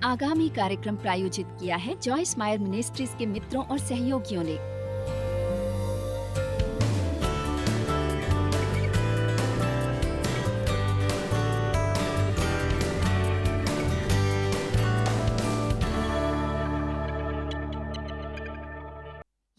आगामी कार्यक्रम प्रायोजित किया है जॉयस मायर मिनिस्ट्रीज के मित्रों और सहयोगियों ने।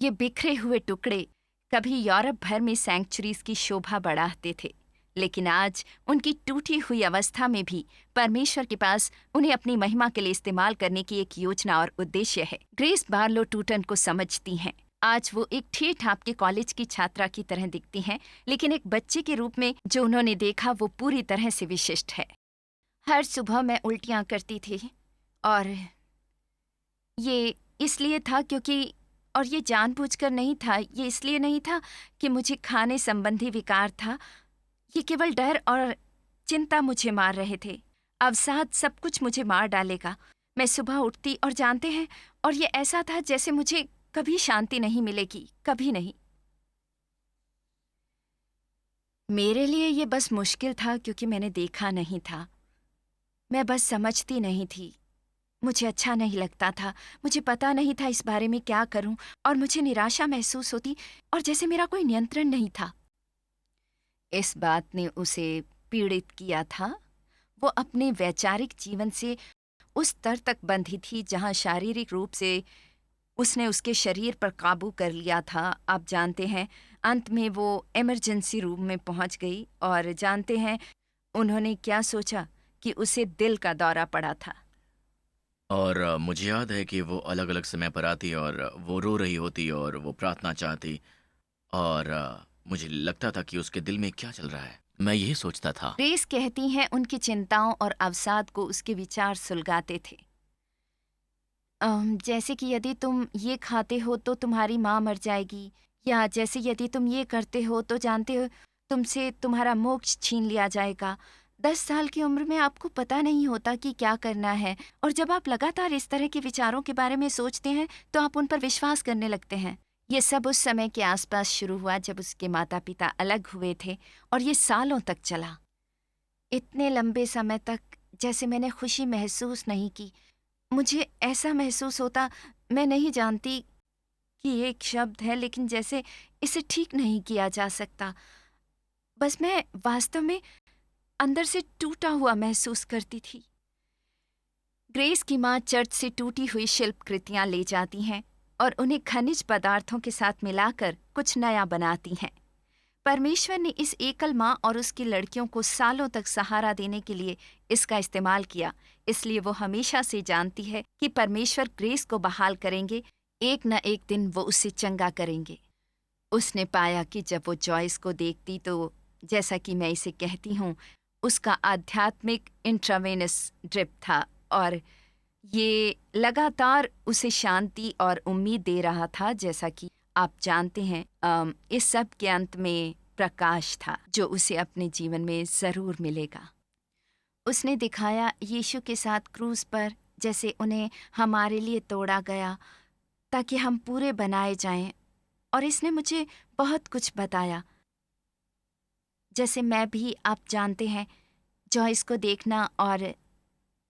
ये बिखरे हुए टुकड़े कभी यूरोप भर में सैंक्चुरीज की शोभा बढ़ाते थे, लेकिन आज उनकी टूटी हुई अवस्था में भी परमेश्वर के पास उन्हें अपनी महिमा के लिए इस्तेमाल करने की एक योजना और उद्देश्य है। ग्रेस बार्लो टूटन को समझती हैं। आज वो एक ठीक आपके कॉलेज की छात्रा की तरह दिखती हैं, लेकिन एक बच्चे के रूप में जो उन्होंने देखा वो पूरी तरह से विशिष्ट है। हर सुबह मैं उल्टियाँ करती थी और ये इसलिए था क्योंकि और ये जानबूझकर नहीं था, ये इसलिए नहीं था कि मुझे खाने संबंधी विकार था। ये केवल डर और चिंता मुझे मार रहे थे। अवसाद सब कुछ मुझे मार डालेगा। मैं सुबह उठती और जानते हैं, और ये ऐसा था जैसे मुझे कभी शांति नहीं मिलेगी, कभी नहीं। मेरे लिए ये बस मुश्किल था क्योंकि मैंने देखा नहीं था। मैं बस समझती नहीं थी। मुझे अच्छा नहीं लगता था, मुझे पता नहीं था इस बारे में क्या करूं, और मुझे निराशा महसूस होती और जैसे मेरा कोई नियंत्रण नहीं था। इस बात ने उसे पीड़ित किया था। वो अपने वैचारिक जीवन से उस स्तर तक बंधी थी जहां शारीरिक रूप से उसने उसके शरीर पर काबू कर लिया था। आप जानते हैं, अंत में वो इमरजेंसी रूम में पहुंच गई और जानते हैं उन्होंने क्या सोचा कि उसे दिल का दौरा पड़ा था। और मुझे याद है कि वो अलग अलग समय पर आती और वो रो रही होती और वो प्रार्थना चाहती। और मुझे लगता था कि उसके दिल में क्या चल रहा है। मैं यही सोचता था। ग्रेस कहती हैं उनकी चिंताओं और अवसाद को उसके विचार सुलगाते थे। जैसे कि यदि तुम ये खाते हो तो तुम्हारी माँ मर जाएगी, या जैसे यदि तुम ये करते हो तो जानते हो तुमसे तुम्हारा मोक्ष छीन लिया जाएगा। 10 साल की उम्र में आपको पता नहीं होता कि क्या करना है, और जब आप लगातार इस तरह के विचारों के बारे में सोचते हैं तो आप उन पर विश्वास करने लगते हैं। ये सब उस समय के आसपास शुरू हुआ जब उसके माता पिता अलग हुए थे, और ये सालों तक चला। इतने लंबे समय तक जैसे मैंने खुशी महसूस नहीं की। मुझे ऐसा महसूस होता, मैं नहीं जानती कि ये एक शब्द है, लेकिन जैसे इसे ठीक नहीं किया जा सकता। बस मैं वास्तव में अंदर से टूटा हुआ महसूस करती थी। ग्रेस की माँ चर्च से टूटी हुई शिल्प कृतियां ले जाती हैं और उन्हें खनिज पदार्थों के साथ मिलाकर कुछ नया बनाती हैं। परमेश्वर ने इस एकल माँ और उसकी लड़कियों को सालों तक सहारा देने के लिए इसका इस्तेमाल किया, इसलिए वो हमेशा से जानती है कि परमेश्वर ग्रेस को बहाल करेंगे। एक न एक दिन वो उसे चंगा करेंगे। उसने पाया कि जब वो जॉयस को देखती तो, जैसा कि मैं इसे कहती हूँ, उसका आध्यात्मिक इंट्रावेनस ड्रिप था, और ये लगातार उसे शांति और उम्मीद दे रहा था। जैसा कि आप जानते हैं, इस सब के अंत में प्रकाश था जो उसे अपने जीवन में जरूर मिलेगा। उसने दिखाया यीशु के साथ क्रूज पर जैसे उन्हें हमारे लिए तोड़ा गया ताकि हम पूरे बनाए जाएं, और इसने मुझे बहुत कुछ बताया। जैसे मैं भी, आप जानते हैं, जॉयस को देखना और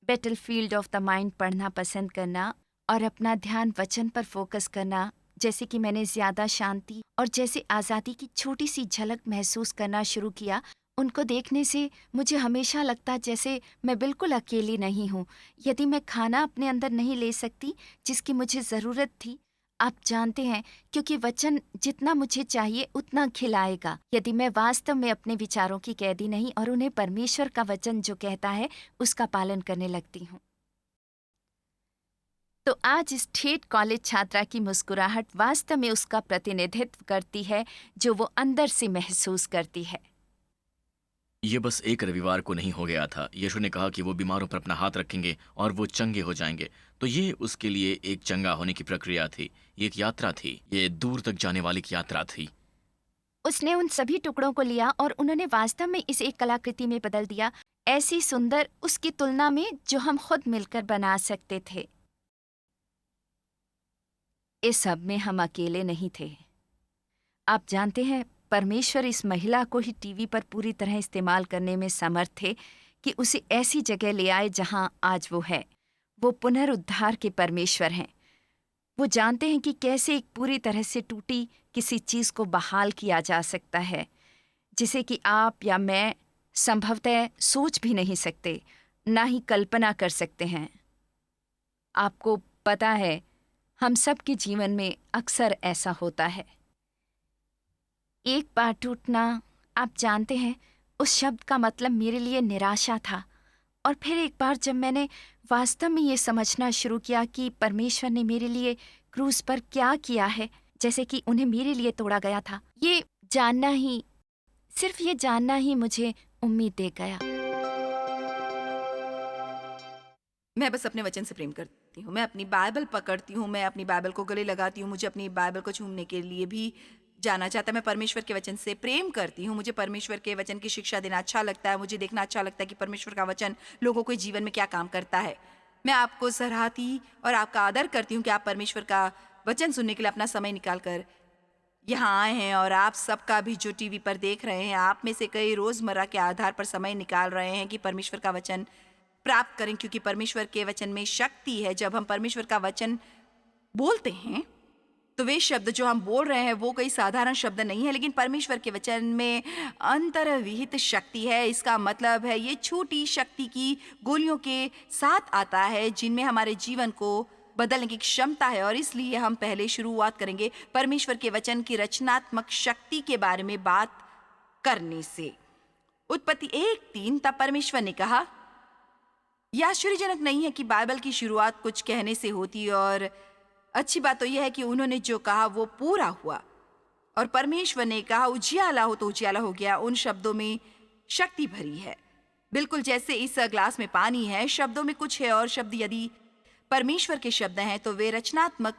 बैटलफील्ड ऑफ द माइंड पढ़ना पसंद करना और अपना ध्यान वचन पर फोकस करना, जैसे कि मैंने ज्यादा शांति और जैसे आज़ादी की छोटी सी झलक महसूस करना शुरू किया। उनको देखने से मुझे हमेशा लगता जैसे मैं बिल्कुल अकेली नहीं हूँ। यदि मैं खाना अपने अंदर नहीं ले सकती जिसकी मुझे ज़रूरत थी, आप जानते हैं, क्योंकि वचन जितना मुझे चाहिए उतना खिलाएगा। यदि मैं वास्तव में अपने विचारों की कैदी नहीं और उन्हें परमेश्वर का वचन जो कहता है उसका पालन करने लगती हूँ। तो आज इस ठेठ कॉलेज छात्रा की मुस्कुराहट वास्तव में उसका प्रतिनिधित्व करती है जो वो अंदर से महसूस करती है। ये बस एक रविवार को नहीं हो गया था। यीशु ने कहा कि वो बीमारों पर अपना हाथ रखेंगे और वो चंगे हो जाएंगे। तो ये उसके लिए एक चंगा होने की प्रक्रिया थी। ये एक यात्रा थी। ये दूर तक जाने वाली की यात्रा थी। उसने उन सभी टुकड़ों को लिया और उन्होंने वास्तव में इसे एक कलाकृति में बदल दिया, ऐसी सुंदर उसकी तुलना में जो हम खुद मिलकर बना सकते थे। इस सब में हम अकेले नहीं थे। आप जानते हैं, परमेश्वर इस महिला को ही टीवी पर पूरी तरह इस्तेमाल करने में समर्थ थे कि उसे ऐसी जगह ले आए जहां आज वो है। वो पुनरुद्धार के परमेश्वर हैं। वो जानते हैं कि कैसे एक पूरी तरह से टूटी किसी चीज को बहाल किया जा सकता है, जिसे कि आप या मैं संभवतः सोच भी नहीं सकते, ना ही कल्पना कर सकते हैं। आपको पता है, हम सब के जीवन में अक्सर ऐसा होता है। एक बार टूटना, आप जानते हैं, उस शब्द का मतलब मेरे लिए निराशा था। और फिर एक बार जब मैंने वास्तव में ये समझना शुरू किया कि परमेश्वर ने मेरे लिए क्रूस पर क्या किया है, जैसे कि उन्हें मेरे लिए तोड़ा गया था, ये जानना ही, सिर्फ ये जानना ही मुझे उम्मीद दे गया। मैं बस अपने वचन से प्रेम करती हूँ। मैं अपनी बाइबल पकड़ती हूँ, मैं अपनी बाइबल को गले लगाती हूँ। मुझे अपनी बाइबल को छूने के लिए भी जाना चाहता है। मैं परमेश्वर के वचन से प्रेम करती हूँ। मुझे परमेश्वर के वचन की शिक्षा देना अच्छा लगता है। मुझे देखना अच्छा लगता है कि परमेश्वर का वचन लोगों के जीवन में क्या काम करता है। मैं आपको सराहती और आपका आदर करती हूँ कि आप परमेश्वर का वचन सुनने के लिए अपना समय निकाल कर यहाँ आए हैं। और आप सबका भी जो टीवी पर देख रहे हैं, आप में से कई रोज़मर्रा के आधार पर समय निकाल रहे हैं कि परमेश्वर का वचन प्राप्त करें, क्योंकि परमेश्वर के वचन में शक्ति है। जब हम परमेश्वर का वचन बोलते हैं तो वे शब्द जो हम बोल रहे हैं वो कोई साधारण शब्द नहीं है, लेकिन परमेश्वर के वचन में अंतर्विहित शक्ति है। इसका मतलब है ये छोटी शक्ति की गोलियों के साथ आता है, जिनमें हमारे जीवन को बदलने की क्षमता है। और इसलिए हम पहले शुरुआत करेंगे परमेश्वर के वचन की रचनात्मक शक्ति के बारे में बात करने से। उत्पत्ति 1:3, तब परमेश्वर ने कहा। यह आश्चर्यजनक नहीं है कि बाइबल की शुरुआत कुछ कहने से होती, और अच्छी बात तो यह है कि उन्होंने जो कहा वो पूरा हुआ। और परमेश्वर ने कहा उजियाला हो तो उजियाला हो गया। उन शब्दों में शक्ति भरी है, बिल्कुल जैसे इस ग्लास में पानी है। शब्दों में कुछ है, और शब्द यदि परमेश्वर के शब्द हैं तो वे रचनात्मक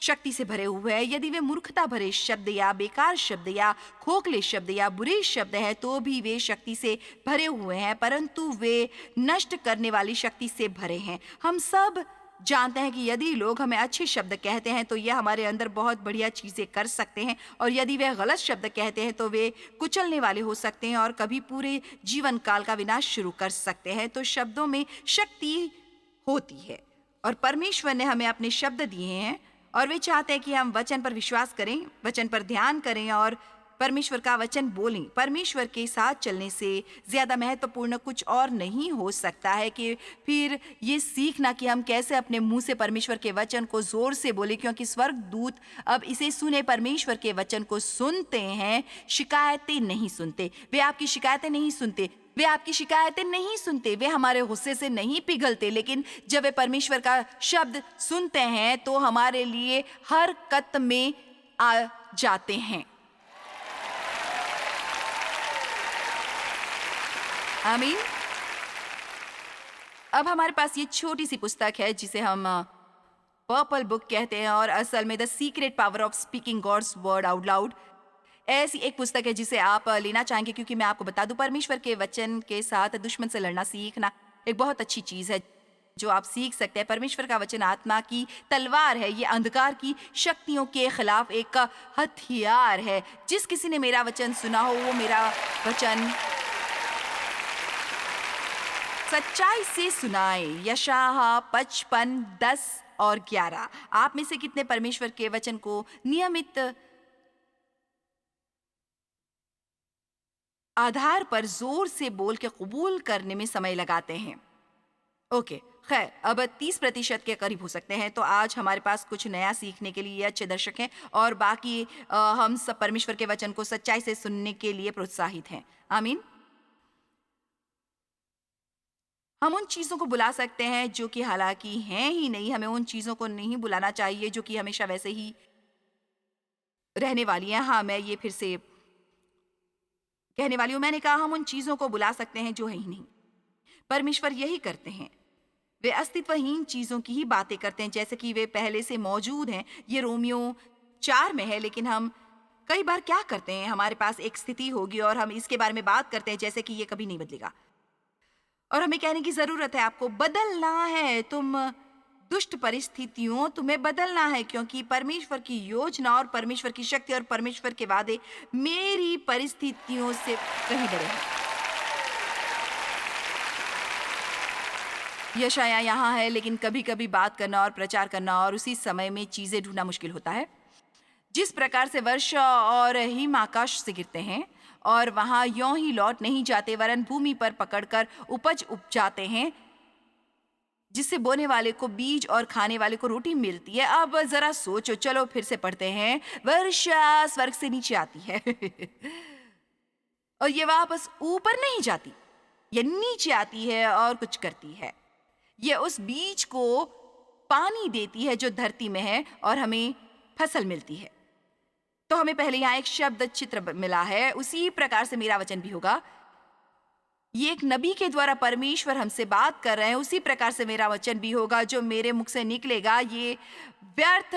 शक्ति से भरे हुए हैं। यदि वे मूर्खता भरे शब्द या बेकार शब्द या खोखले शब्द या बुरे शब्द हैं तो भी वे शक्ति से भरे हुए हैं, परंतु वे नष्ट करने वाली शक्ति से भरे हैं। हम सब जानते हैं कि यदि लोग हमें अच्छे शब्द कहते हैं तो यह हमारे अंदर बहुत बढ़िया चीज़ें कर सकते हैं, और यदि वे गलत शब्द कहते हैं तो वे कुचलने वाले हो सकते हैं और कभी पूरे जीवन काल का विनाश शुरू कर सकते हैं। तो शब्दों में शक्ति होती है, और परमेश्वर ने हमें अपने शब्द दिए हैं, और वे चाहते हैं कि हम वचन पर विश्वास करें, वचन पर ध्यान करें और परमेश्वर का वचन बोलें। परमेश्वर के साथ चलने से ज़्यादा महत्वपूर्ण कुछ और नहीं हो सकता है कि फिर ये सीखना कि हम कैसे अपने मुंह से परमेश्वर के वचन को ज़ोर से बोले, क्योंकि स्वर्गदूत अब इसे सुने परमेश्वर के वचन को सुनते हैं, शिकायतें नहीं सुनते। वे आपकी शिकायतें नहीं सुनते, वे आपकी शिकायतें नहीं सुनते, वे हमारे गुस्से से नहीं पिघलते, लेकिन जब वे परमेश्वर का शब्द सुनते हैं तो हमारे लिए हरकत में आ जाते हैं। आमीन। अब हमारे पास ये छोटी सी पुस्तक है जिसे हम पर्पल बुक कहते हैं, और असल में the secret power of speaking God's word out loud. ऐसी एक पुस्तक है जिसे आप लेना चाहेंगे, क्योंकि मैं आपको बता दूं, परमेश्वर के वचन के साथ दुश्मन से लड़ना सीखना एक बहुत अच्छी चीज़ है जो आप सीख सकते हैं। परमेश्वर का वचन आत्मा की तलवार है। ये अंधकार की शक्तियों के खिलाफ एक हथियार है। जिस किसी ने मेरा वचन सुना हो वो मेरा वचन सच्चाई से सुनाए। यशायाह 55:10 और 11। आप में से कितने परमेश्वर के वचन को नियमित आधार पर जोर से बोल के कबूल करने में समय लगाते हैं? ओके, खैर, अब 30% के करीब हो सकते हैं। तो आज हमारे पास कुछ नया सीखने के लिए अच्छे दर्शक हैं, और बाकी हम सब परमेश्वर के वचन को सच्चाई से सुनने के लिए प्रोत्साहित हैं। आमीन। हम उन चीज़ों को बुला सकते हैं जो कि हालांकि हैं ही नहीं। हमें उन चीज़ों को नहीं बुलाना चाहिए जो कि हमेशा वैसे ही रहने वाली हैं। हाँ, मैं ये फिर से कहने वाली हूँ। मैंने कहा हम उन चीज़ों को बुला सकते हैं जो है ही नहीं। परमेश्वर यही करते हैं, वे अस्तित्वहीन चीज़ों की ही बातें करते हैं जैसे कि वे पहले से मौजूद हैं। ये रोमियो 4 में है। लेकिन हम कई बार क्या करते हैं, हमारे पास एक स्थिति होगी और हम इसके बारे में बात करते हैं जैसे कि ये कभी नहीं बदलेगा, और हमें कहने की ज़रूरत है आपको बदलना है। तुम दुष्ट परिस्थितियों तुम्हें बदलना है, क्योंकि परमेश्वर की योजना और परमेश्वर की शक्ति और परमेश्वर के वादे मेरी परिस्थितियों से कहीं बड़े हैं। यशाया यहाँ है, लेकिन कभी कभी बात करना और प्रचार करना और उसी समय में चीजें ढूंढना मुश्किल होता है। जिस प्रकार से वर्षा और हिम आकाश से गिरते हैं और वहां यों ही लौट नहीं जाते, वरन भूमि पर पकड़कर उपज उपजाते हैं, जिससे बोने वाले को बीज और खाने वाले को रोटी मिलती है। अब जरा सोचो, चलो फिर से पढ़ते हैं। वर्षा स्वर्ग से नीचे आती है और ये वापस ऊपर नहीं जाती, ये नीचे आती है और कुछ करती है। ये उस बीज को पानी देती है जो धरती में है और हमें फसल मिलती है। तो हमें पहले यहाँ एक शब्द चित्र मिला है, उसी प्रकार से मेरा वचन भी होगा। ये एक नबी के द्वारा परमेश्वर हमसे बात कर रहे हैं, उसी प्रकार से मेरा वचन भी होगा। जो मेरे मुख से निकलेगा ये व्यर्थ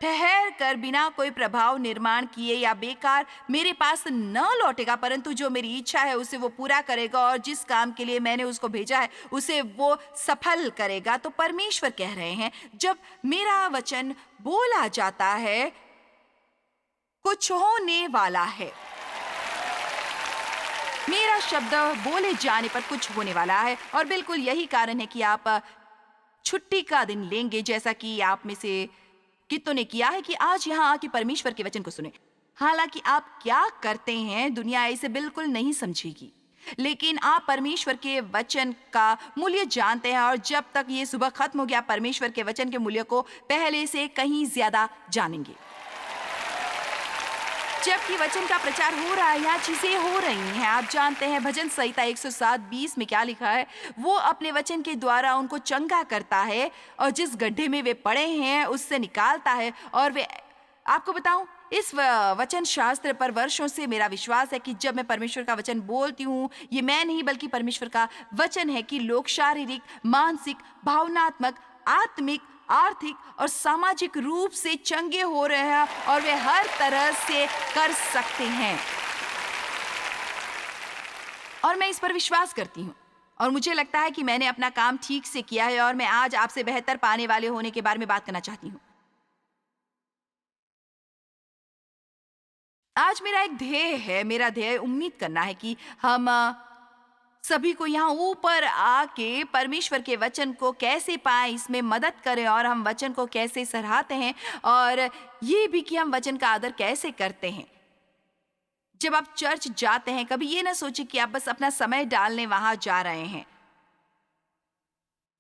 ठहर कर बिना कोई प्रभाव निर्माण किए या बेकार मेरे पास न लौटेगा, परंतु जो मेरी इच्छा है उसे वो पूरा करेगा और जिस काम के लिए मैंने उसको भेजा है उसे वो सफल करेगा। तो परमेश्वर कह रहे हैं, जब मेरा वचन बोला जाता है कुछ होने वाला है। मेरा शब्द बोले जाने पर कुछ होने वाला है और बिल्कुल यही कारण है कि आप छुट्टी का दिन लेंगे, जैसा कि आप में से कितनों ने किया है कि आज यहाँ आके परमेश्वर के वचन को सुने। हालांकि आप क्या करते हैं दुनिया इसे बिल्कुल नहीं समझेगी, लेकिन आप परमेश्वर के वचन का मूल्य जानते हैं और जब तक ये सुबह खत्म हो गया परमेश्वर के वचन के मूल्य को पहले से कहीं ज्यादा जानेंगे। जबकि वचन का प्रचार हो रहा है, यहाँ चीजें हो रही हैं। आप जानते हैं भजन संहिता 107:20 में क्या लिखा है, वो अपने वचन के द्वारा उनको चंगा करता है और जिस गड्ढे में वे पड़े हैं उससे निकालता है। और वे, आपको बताऊं, इस वचन शास्त्र पर वर्षों से मेरा विश्वास है कि जब मैं परमेश्वर का वचन बोलती हूँ, ये मैं नहीं बल्कि परमेश्वर का वचन है कि लोग शारीरिक, मानसिक, भावनात्मक, आत्मिक, आर्थिक और सामाजिक रूप से चंगे हो रहे हैं और वे हर तरह से कर सकते हैं। और मैं इस पर विश्वास करती हूँ और मुझे लगता है कि मैंने अपना काम ठीक से किया है और मैं आज आपसे बेहतर पाने वाले होने के बारे में बात करना चाहती हूँ। आज मेरा एक ध्येय है, मेरा ध्येय उम्मीद करना है कि हम सभी को यहाँ ऊपर आके परमेश्वर के वचन को कैसे पाएं, इसमें मदद करें और हम वचन को कैसे सराहते हैं और ये भी कि हम वचन का आदर कैसे करते हैं। जब आप चर्च जाते हैं, कभी ये ना सोचिए कि आप बस अपना समय डालने वहां जा रहे हैं।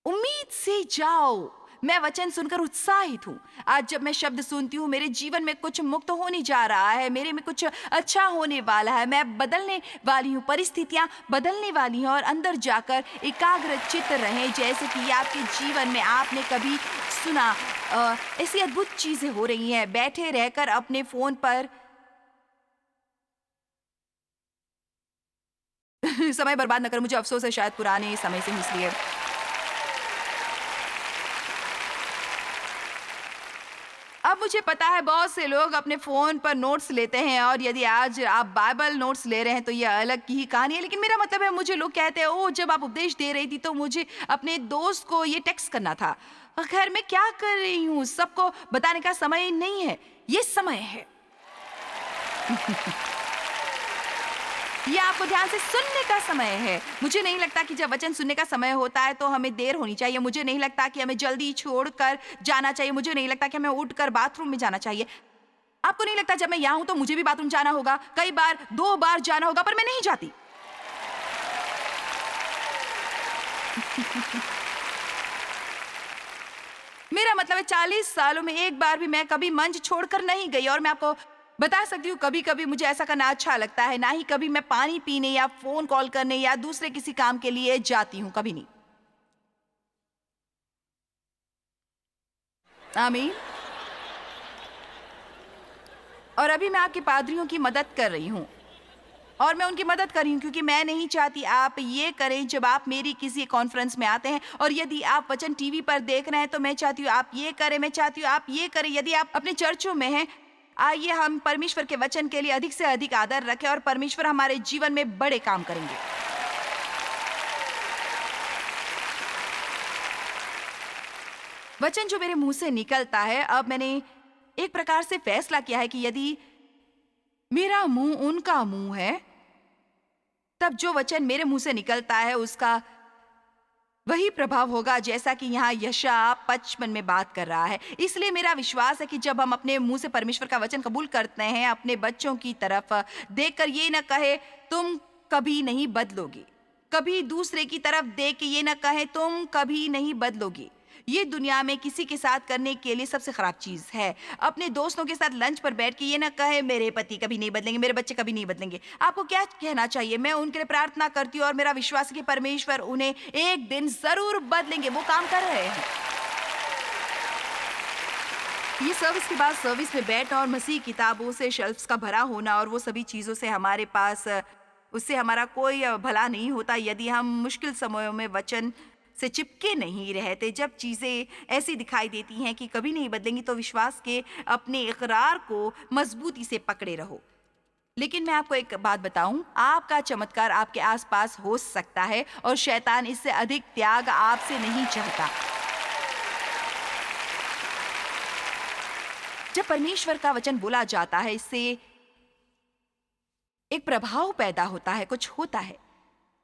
उम्मीद से जाओ। मैं वचन सुनकर उत्साहित हूँ। आज जब मैं शब्द सुनती हूँ, मेरे जीवन में कुछ मुक्त होने जा रहा है, मेरे में कुछ अच्छा होने वाला है, मैं बदलने वाली हूँ, परिस्थितियाँ बदलने वाली हैं और अंदर जाकर एकाग्र चित्त रहें, जैसे कि आपके जीवन में आपने कभी सुना। ऐसी अद्भुत चीजें हो रही हैं। बैठे रहकर अपने फोन पर समय बर्बाद न कर, मुझे अफसोस है शायद पुराने समय से, इसलिए अब मुझे पता है बहुत से लोग अपने फ़ोन पर नोट्स लेते हैं और यदि आज आप बाइबल नोट्स ले रहे हैं तो ये अलग की ही कहानी है। लेकिन मेरा मतलब है, मुझे लोग कहते हैं, ओह जब आप उपदेश दे रही थी तो मुझे अपने दोस्त को ये टेक्स्ट करना था। खैर मैं क्या कर रही हूँ, सबको बताने का समय नहीं है, ये समय है ये आपको ध्यान से सुनने का समय है। मुझे नहीं लगता कि जब वचन सुनने का समय होता है तो हमें देर होनी चाहिए। मुझे नहीं लगता कि हमें जल्दी छोड़कर जाना चाहिए। मुझे नहीं लगता कि हमें उठकर बाथरूम में जाना चाहिए। आपको नहीं लगता जब मैं यहाँ हूं तो मुझे भी बाथरूम जाना होगा, कई बार 2 बार जाना होगा, पर मैं नहीं जाती मेरा मतलब है 40 सालों में एक बार भी मैं कभी मंच छोड़कर नहीं गई। और मैं आपको बता सकती हूँ, कभी कभी मुझे ऐसा करना अच्छा लगता है। ना ही कभी मैं पानी पीने या फोन कॉल करने या दूसरे किसी काम के लिए जाती हूँ, कभी नहीं। आमीन। और अभी मैं आपके पादरियों की मदद कर रही हूँ और मैं उनकी मदद कर रही हूँ क्योंकि मैं नहीं चाहती आप ये करें जब आप मेरी किसी कॉन्फ्रेंस में आते हैं। और यदि आप वचन टीवी पर देख रहे हैं तो मैं चाहती हूँ आप ये करें, मैं चाहती हूँ आप ये करें। यदि आप अपने चर्चों में हैं, आइए हम परमेश्वर के वचन के लिए अधिक से अधिक आदर रखें और परमेश्वर हमारे जीवन में बड़े काम करेंगे। वचन जो मेरे मुंह से निकलता है, अब मैंने एक प्रकार से फैसला किया है कि यदि मेरा मुंह उनका मुंह है, तब जो वचन मेरे मुंह से निकलता है उसका वही प्रभाव होगा जैसा कि यहाँ यशायाह 55 में बात कर रहा है। इसलिए मेरा विश्वास है कि जब हम अपने मुंह से परमेश्वर का वचन कबूल करते हैं, अपने बच्चों की तरफ देखकर ये न कहे तुम कभी नहीं बदलोगे, कभी दूसरे की तरफ देख के ये न कहे तुम कभी नहीं बदलोगे। ये दुनिया में किसी के साथ करने के लिए सबसे खराब चीज है। अपने दोस्तों के साथ लंच पर बैठ के ये ना कहे मेरे पति कभी नहीं बदलेंगे, मेरे बच्चे कभी नहीं बदलेंगे। आपको क्या कहना चाहिए? मैं उनके लिए प्रार्थना करती हूँ और मेरा विश्वास है कि परमेश्वर उन्हें एक दिन जरूर बदलेंगे। वो काम कर रहे हैं। ये सर्विस के बाद सर्विस में बैठना और मसीह किताबों से शेल्फ्स का भरा होना और वो सभी चीजों से हमारे पास, उससे हमारा कोई भला नहीं होता यदि हम मुश्किल समयों में वचन से चिपके नहीं रहते। जब चीजें ऐसी दिखाई देती हैं कि कभी नहीं बदलेंगी तो विश्वास के अपने इकरार को मजबूती से पकड़े रहो। लेकिन मैं आपको एक बात बताऊं, आपका चमत्कार आपके आसपास हो सकता है और शैतान इससे अधिक त्याग आपसे नहीं चाहता। जब परमेश्वर का वचन बोला जाता है, इससे एक प्रभाव पैदा होता है, कुछ होता है।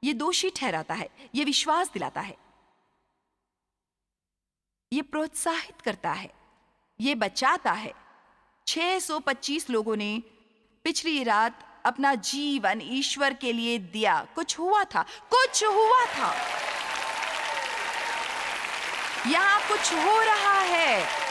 ये दोषी ठहराता है, ये विश्वास दिलाता है, ये प्रोत्साहित करता है, ये बचाता है। 625 लोगों ने पिछली रात अपना जीवन ईश्वर के लिए दिया। कुछ हुआ था, कुछ हुआ था। यहां कुछ हो रहा है।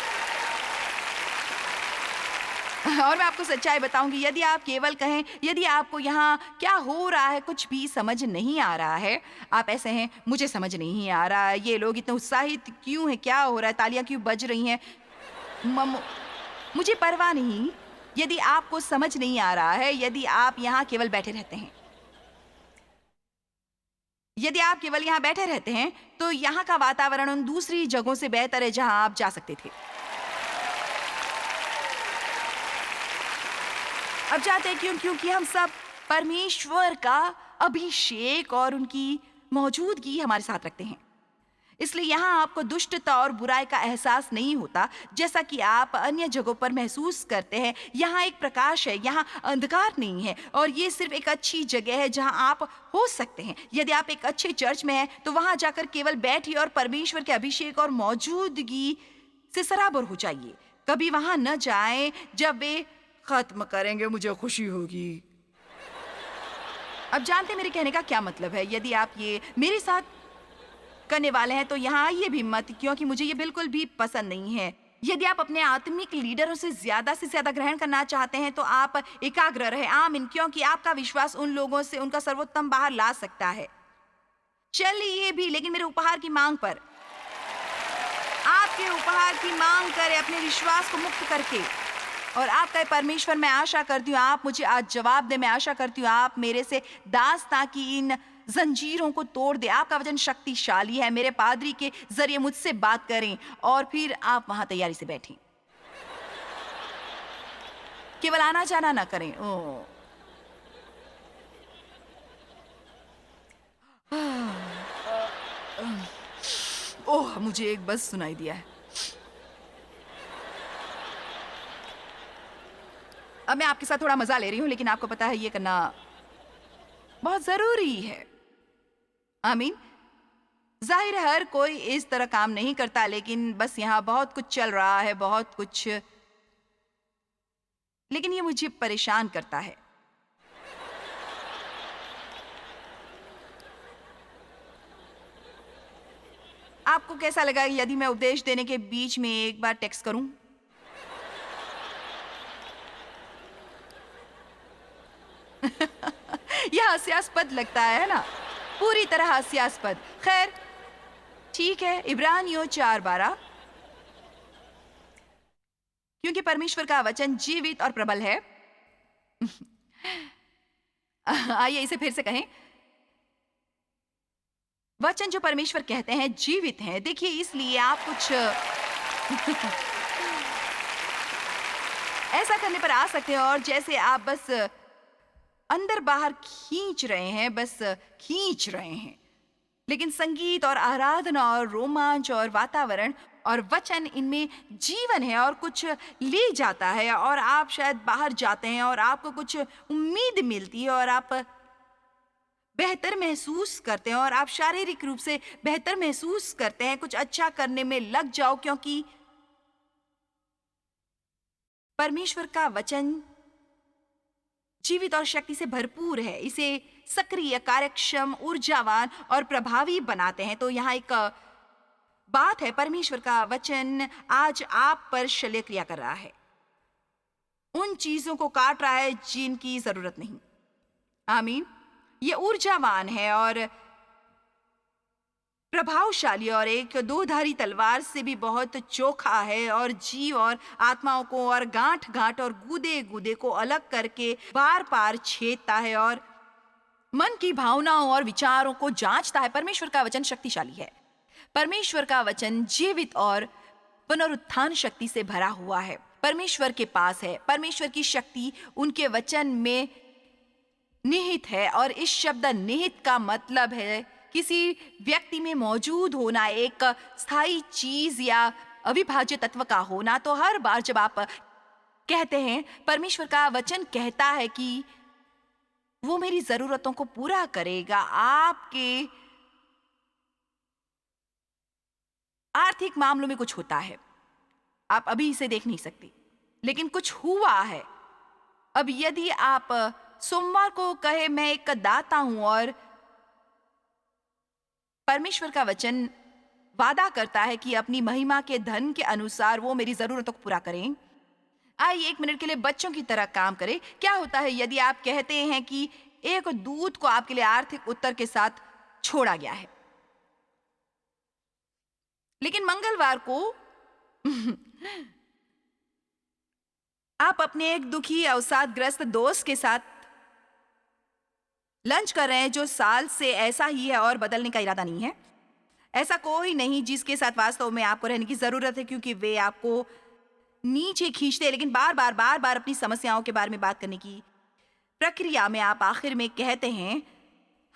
और मैं आपको सच्चाई बताऊंगी, यदि आप केवल कहें, यदि आपको यहाँ क्या हो रहा है कुछ भी समझ नहीं आ रहा है, आप ऐसे हैं मुझे समझ नहीं आ रहा है, ये लोग इतने उत्साहित क्यों हैं, क्या हो रहा है, तालियां क्यों बज रही हैं, मुझे परवाह नहीं। यदि आपको समझ नहीं आ रहा है, यदि आप यहाँ केवल बैठे रहते हैं, यदि आप केवल यहाँ बैठे रहते हैं, तो यहाँ का वातावरण उन दूसरी जगहों से बेहतर है जहाँ आप जा सकते थे। अब जाते हैं क्योंकि हम सब परमेश्वर का अभिषेक और उनकी मौजूदगी हमारे साथ रखते हैं। इसलिए यहाँ आपको दुष्टता और बुराई का एहसास नहीं होता जैसा कि आप अन्य जगहों पर महसूस करते हैं। यहाँ एक प्रकाश है, यहाँ अंधकार नहीं है, और ये सिर्फ एक अच्छी जगह है जहाँ आप हो सकते हैं। यदि आप एक अच्छे चर्च में हैं तो वहाँ जाकर केवल बैठिए और परमेश्वर के अभिषेक और मौजूदगी से सराबोर हो जाइए। कभी वहाँ न जाएं जब वे खत्म करेंगे, मुझे खुशी होगी। अब जानते मेरे कहने का क्या मतलब है। यदि आप ये मेरे साथ करने वाले हैं तो यहाँ आइए भी मत, क्योंकि मुझे ये बिल्कुल भी पसंद नहीं है। यदि आप अपने आत्मिक लीडरों से ज्यादा ग्रहण करना चाहते हैं तो आप एकाग्र रहें। आमीन, क्योंकि आपका विश्वास उन लोगों से उनका सर्वोत्तम बाहर ला सकता है। चलिए भी, लेकिन मेरे उपहार की मांग पर, आपके उपहार की मांग करें, अपने विश्वास को मुक्त करके। और आपका परमेश्वर, मैं आशा करती हूँ आप मुझे आज जवाब दे। मैं आशा करती हूँ आप मेरे से दास्तां की इन जंजीरों को तोड़ दे। आपका वचन शक्तिशाली है। मेरे पादरी के जरिए मुझसे बात करें और फिर आप वहां तैयारी से बैठें। केवल आना जाना ना करें। ओह, मुझे एक बस सुनाई दिया है। अब मैं आपके साथ थोड़ा मजा ले रही हूं, लेकिन आपको पता है ये करना बहुत जरूरी है। आमीन। जाहिर है हर कोई इस तरह काम नहीं करता, लेकिन बस यहाँ बहुत कुछ चल रहा है, बहुत कुछ, लेकिन ये मुझे परेशान करता है। आपको कैसा लगा यदि मैं उपदेश देने के बीच में एक बार टेक्स्ट करूं? यह हास्यास्पद लगता है ना, पूरी तरह हास्यास्पद। खैर ठीक है, इब्रानियों 4:12, क्योंकि परमेश्वर का वचन जीवित और प्रबल है। आइए इसे फिर से कहें, वचन जो परमेश्वर कहते हैं जीवित हैं। देखिए, इसलिए आप कुछ ऐसा करने पर आ सकते हैं और जैसे आप बस अंदर बाहर खींच रहे हैं, बस खींच रहे हैं, लेकिन संगीत और आराधना और रोमांच और वातावरण और वचन, इनमें जीवन है और कुछ ले जाता है, और आप शायद बाहर जाते हैं और आपको कुछ उम्मीद मिलती है और आप बेहतर महसूस करते हैं और आप शारीरिक रूप से बेहतर महसूस करते हैं, कुछ अच्छा करने में लग जाओ, क्योंकि परमेश्वर का वचन जीवित और शक्ति से भरपूर है। इसे सक्रिय, कार्यक्षम, ऊर्जावान और प्रभावी बनाते हैं। तो यहाँ एक बात है, परमेश्वर का वचन आज आप पर शल्य क्रिया कर रहा है, उन चीजों को काट रहा है जिनकी जरूरत नहीं। आमीन। ये ऊर्जावान है और प्रभावशाली और एक दोधारी तलवार से भी बहुत चोखा है और जीव और आत्माओं को और गांठ गांठ और गूदे गूदे को अलग करके बार बार छेदता है और मन की भावनाओं और विचारों को जांचता है। परमेश्वर का वचन शक्तिशाली है। परमेश्वर का वचन जीवित और पुनरुत्थान शक्ति से भरा हुआ है। परमेश्वर के पास है। परमेश्वर की शक्ति उनके वचन में निहित है और इस शब्द निहित का मतलब है किसी व्यक्ति में मौजूद होना, एक स्थायी चीज या अविभाज्य तत्व का होना। तो हर बार जब आप कहते हैं परमेश्वर का वचन कहता है कि वो मेरी जरूरतों को पूरा करेगा, आपके आर्थिक मामलों में कुछ होता है, आप अभी इसे देख नहीं सकते, लेकिन कुछ हुआ है। अब यदि आप सोमवार को कहे मैं एक दाता हूं और परमेश्वर का वचन वादा करता है कि अपनी महिमा के धन के अनुसार वो मेरी जरूरतों को पूरा करें। आइए एक मिनट के लिए बच्चों की तरह काम करें। क्या होता है यदि आप कहते हैं कि एक दूत को आपके लिए आर्थिक उत्तर के साथ छोड़ा गया है, लेकिन मंगलवार को आप अपने एक दुखी अवसादग्रस्त दोस्त के साथ लंच कर रहे हैं जो साल से ऐसा ही है और बदलने का इरादा नहीं है। ऐसा कोई नहीं जिसके साथ वास्तव में आपको रहने की जरूरत है, क्योंकि वे आपको नीचे खींचते हैं, लेकिन बार बार अपनी समस्याओं के बारे में बात करने की प्रक्रिया में आप आखिर में कहते हैं,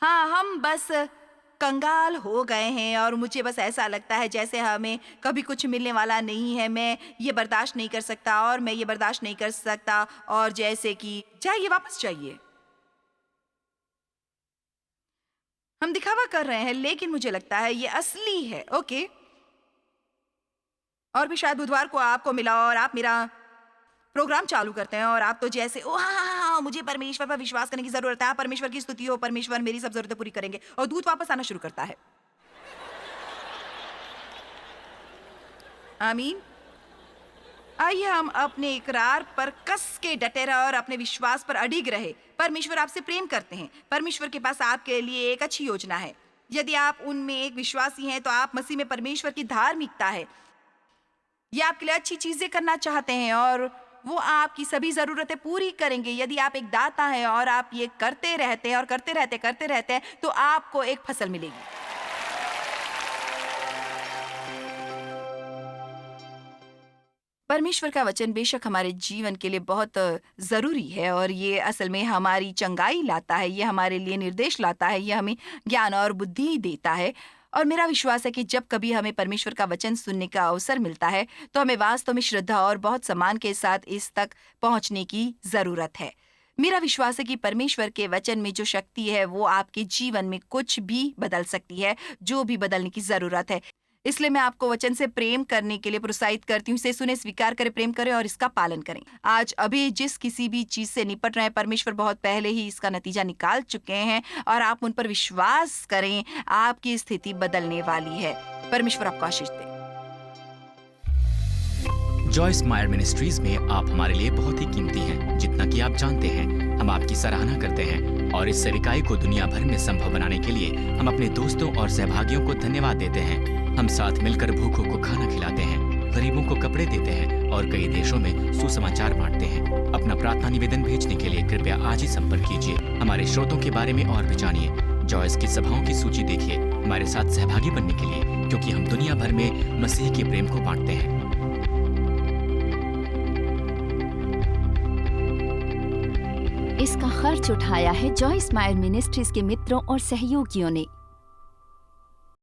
हाँ हम बस कंगाल हो गए हैं और मुझे बस ऐसा लगता है जैसे हमें कभी कुछ मिलने वाला नहीं है। मैं ये बर्दाश्त नहीं कर सकता और मैं ये बर्दाश्त नहीं कर सकता, और जैसे कि जाइए वापस जाइए। हम दिखावा कर रहे हैं, लेकिन मुझे लगता है ये असली है। ओके, और भी शायद बुधवार को आपको मिला और आप मेरा प्रोग्राम चालू करते हैं और आप तो जैसे ओ हाँ, मुझे परमेश्वर पर विश्वास करने की जरूरत है, आप परमेश्वर की स्तुति हो, परमेश्वर मेरी सब जरूरतें पूरी करेंगे, और दूत वापस आना शुरू करता है। आमीन। आइए हम अपने इकरार पर कस के डटे रहे और अपने विश्वास पर अडिग रहे। परमेश्वर आपसे प्रेम करते हैं। परमेश्वर के पास आपके लिए एक अच्छी योजना है। यदि आप उनमें एक विश्वासी हैं तो आप मसीह में परमेश्वर की धार्मिकता है। ये आपके लिए अच्छी चीजें करना चाहते हैं और वो आपकी सभी जरूरतें पूरी करेंगे। यदि आप एक दाता हैं और आप ये करते रहते हैं और करते रहते हैं तो आपको एक फसल मिलेगी। परमेश्वर का वचन बेशक हमारे जीवन के लिए बहुत ज़रूरी है और ये असल में हमारी चंगाई लाता है, ये हमारे लिए निर्देश लाता है, ये हमें ज्ञान और बुद्धि देता है। और मेरा विश्वास है कि जब कभी हमें परमेश्वर का वचन सुनने का अवसर मिलता है तो हमें वास्तव में श्रद्धा और बहुत सम्मान के साथ इस तक पहुंचने की ज़रूरत है। मेरा विश्वास है कि परमेश्वर के वचन में जो शक्ति है वो आपके जीवन में कुछ भी बदल सकती है, जो भी बदलने की ज़रूरत है। इसलिए मैं आपको वचन से प्रेम करने के लिए प्रोत्साहित करती हूँ। इसे सुने, स्वीकार करें, प्रेम करें और इसका पालन करें। आज अभी जिस किसी भी चीज से निपट रहे हैं, परमेश्वर बहुत पहले ही इसका नतीजा निकाल चुके हैं और आप उन पर विश्वास करें, आपकी स्थिति बदलने वाली है। परमेश्वर आपको आशीष दे। जॉयस मायर मिनिस्ट्रीज में आप हमारे लिए बहुत ही कीमती हैं, जितना कि आप जानते हैं। हम आपकी सराहना करते हैं और इस सेविकाई को दुनिया भर में संभव बनाने के लिए हम अपने दोस्तों और सहभागियों को धन्यवाद देते हैं। हम साथ मिलकर भूखों को खाना खिलाते हैं, गरीबों को कपड़े देते हैं और कई देशों में सुसमाचार बांटते हैं। अपना प्रार्थना निवेदन भेजने के लिए कृपया आज ही संपर्क कीजिए। हमारे स्रोतों के बारे में और भी जानिए। जॉयस की सभाओं की सूची देखिए हमारे साथ सहभागी बनने के लिए, क्योंकि हम दुनिया भर में मसीह के प्रेम को बांटते हैं। इसका खर्च उठाया है जॉयस मायर मिनिस्ट्रीज के मित्रों और सहयोगियों ने।